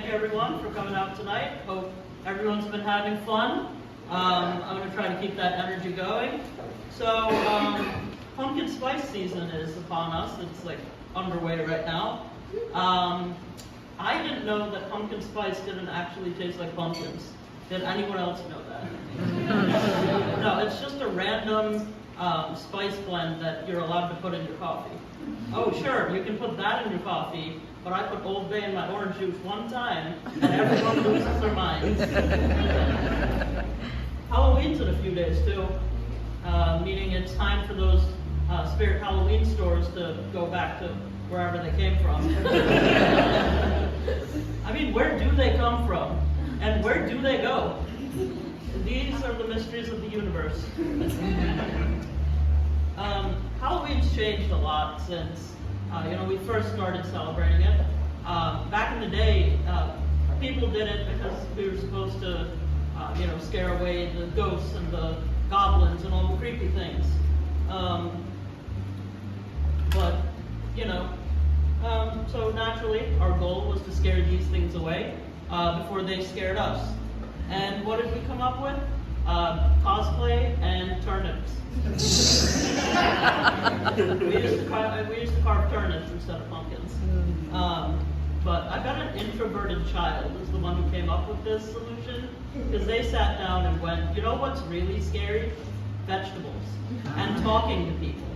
you everyone for coming out tonight. Hope everyone's been having fun. I'm going to try to keep that energy going. So, pumpkin spice season is upon us. It's like underway right now. I didn't know that pumpkin spice didn't actually taste like pumpkins. Did anyone else know that? No, it's just a random spice blend that you're allowed to put in your coffee. Oh, sure, you can put that in your coffee, but I put Old Bay in my orange juice one time, and everyone loses their minds. Halloween's in a few days, too, meaning it's time for those Spirit Halloween stores to go back to wherever they came from. I mean, where do they come from? And where do they go? These are the mysteries of the universe. Halloween's changed a lot since we first started celebrating it. Back in the day, people did it because we were supposed to scare away the ghosts and the goblins and all the creepy things. So naturally, our goal was to scare these things away before they scared us. And what did we come up with? Cosplay and turnips. we used to carve turnips instead of pumpkins. But I bet an introverted child is the one who came up with this solution, because they sat down and went, you know what's really scary? Vegetables. And talking to people.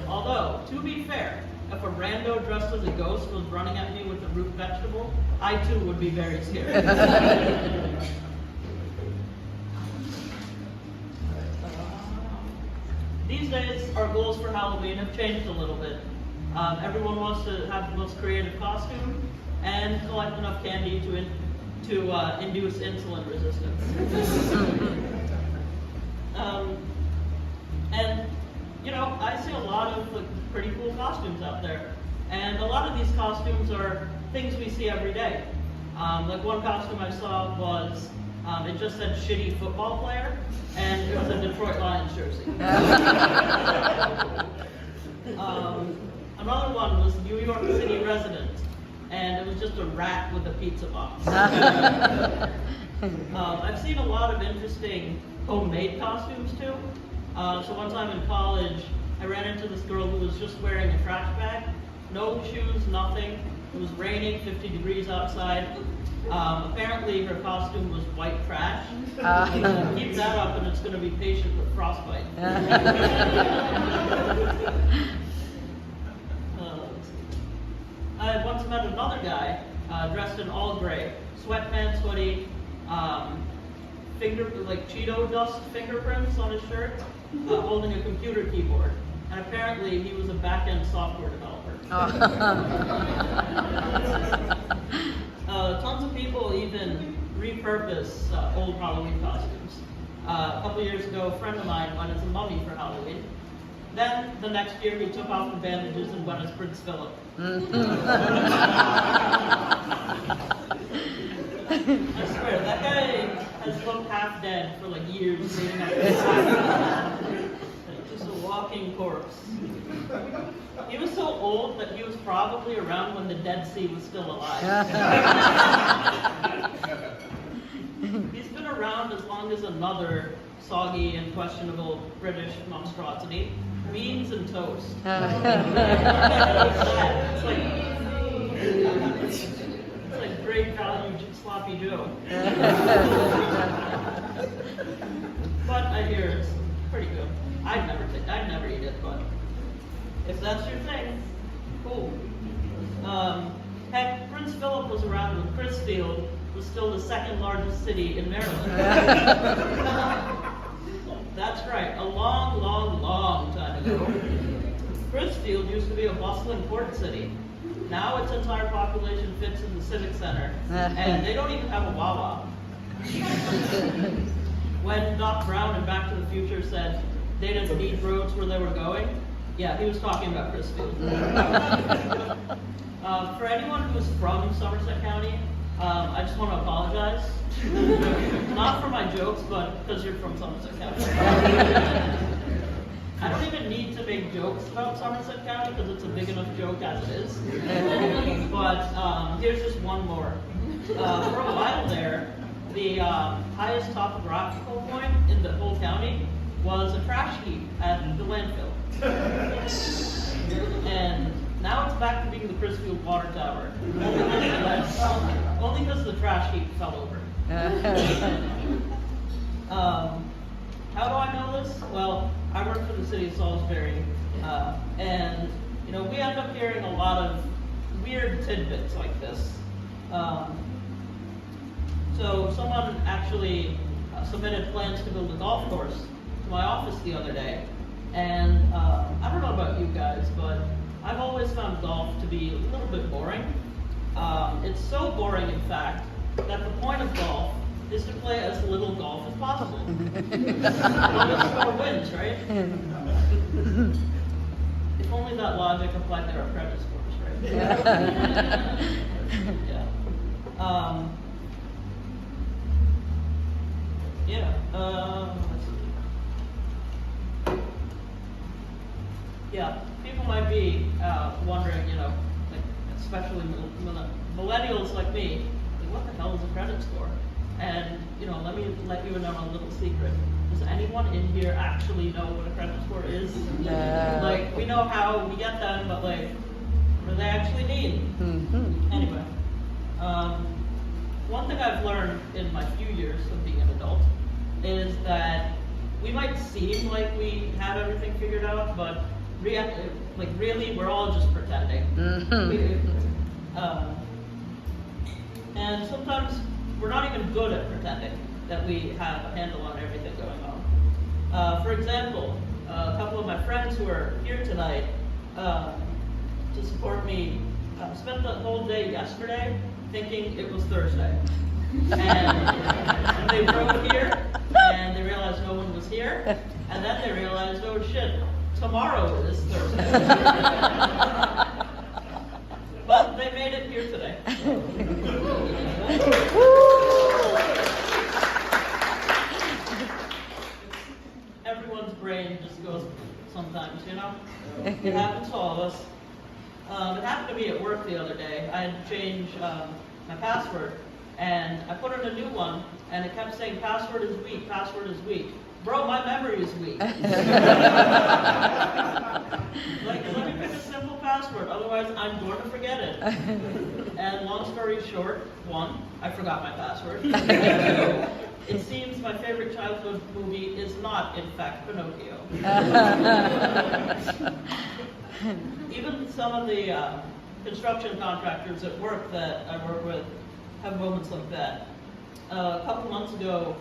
Although, to be fair, if a rando dressed as a ghost was running at me with a root vegetable, I too would be very scared. These days, our goals for Halloween have changed a little bit. Everyone wants to have the most creative costume and collect enough candy to induce insulin resistance. I see a lot of pretty cool costumes out there. And a lot of these costumes are things we see every day. One costume I saw was, it just said shitty football player, and it was a Detroit Lions jersey. Another one was New York City resident, and it was just a rat with a pizza box. I've seen a lot of interesting homemade costumes too. So one time in college, I ran into this girl who was just wearing a trash bag, no shoes, nothing. It was raining, 50 degrees outside. Apparently her costume was white trash. Keep that up and it's going to be patient with frostbite. I once met another guy dressed in all gray, sweatpants, hoodie, Cheeto dust fingerprints on his shirt, holding a computer keyboard. And apparently he was a back-end software developer. Tons of people even repurpose old Halloween costumes. A couple years ago, a friend of mine went as a mummy for Halloween. Then, the next year, he took off the bandages and went as Prince Philip. I swear, that guy has looked half dead for years leading up to this. Just a walking corpse. He was so old that he was probably around when the Dead Sea was still alive. He's been around as long as another soggy and questionable British monstrosity, beans and toast. It's like great value sloppy Joe. But I hear it's pretty good. I'd never eat it, but if that's your thing, cool. Heck, Prince Philip was around when Crisfield was still the second largest city in Maryland. That's right, a long, long, long time ago. Crisfield used to be a bustling port city. Now its entire population fits in the Civic Center, and they don't even have a Wawa. When Doc Brown in Back to the Future said they didn't need roads where they were going, yeah, he was talking about Crisfield. For anyone who's from Somerset County, I just want to apologize. Not for my jokes, but because you're from Somerset County. I don't even need to make jokes about Somerset County because it's a big enough joke as it is. Here's just one more. For a while there, the highest topographical point in the whole county was a trash heap at the landfill. And now it's back to being the Crisfield water tower. Only because the trash heap fell over. How do I know this? Well, I work for the city of Salisbury, and you know, we end up hearing a lot of weird tidbits like this. So someone actually submitted plans to build a golf course to my office the other day, and I don't know about you guys, but I've always found golf to be a little bit boring. It's so boring, in fact, that the point of golf is to play as little golf as possible. Longest score wins, right? If only that logic applied to our credit scores, right? Yeah. Let's see. Yeah, people might be wondering, you know, like, especially millennials like me, like, what the hell is a credit score? And, you know, let me let you know a little secret. Does anyone in here actually know what a credit score is? No. Like, we know how we get them, but like, what do they actually mean? Mm-hmm. Anyway, one thing I've learned in my few years of being an adult is that we might seem like we had everything figured out, but really, we're all just pretending. And sometimes we're not even good at pretending that we have a handle on everything going on. For example, a couple of my friends who are here tonight to support me spent the whole day yesterday thinking it was Thursday. And they drove here, and they realized no one was here, and then they realized, oh shit, tomorrow is Thursday. But they made it here today. Everyone's brain just goes sometimes, you know? It happens to all of us. It happened to me at work the other day. I had to change my password, and I put in a new one, and it kept saying password is weak, password is weak. Bro, my memory is weak. Like, let me pick a simple password, otherwise I'm going to forget it. And long story short, one, I forgot my password. It seems my favorite childhood movie is not, in fact, Pinocchio. Even some of the construction contractors at work that I work with have moments like that. A couple months ago,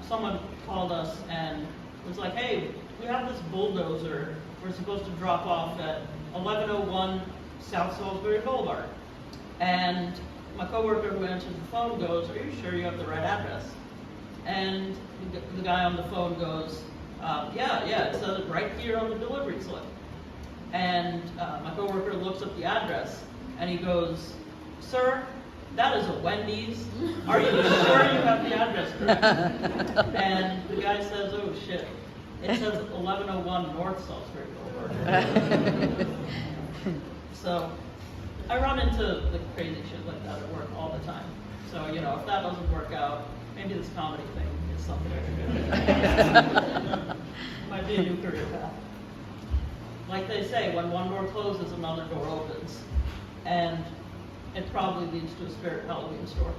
someone called us and was like, hey, we have this bulldozer we're supposed to drop off at 1101 South Salisbury Boulevard. And my coworker who answers the phone goes, are you sure you have the right address? And the guy on the phone goes, yeah, it says it right here on the delivery slip. And my coworker looks up the address and he goes, sir, that is a Wendy's. Are you sure you have the address correct? And the guy says, oh shit, it says 1101 North Salisbury Boulevard. So I run into the crazy shit like that at work all the time. So, you know, if that doesn't work out, maybe this comedy thing is something I should do. Might be a new career path. Like they say, when one door closes, another door opens. And it probably leads to a spirit Halloween store.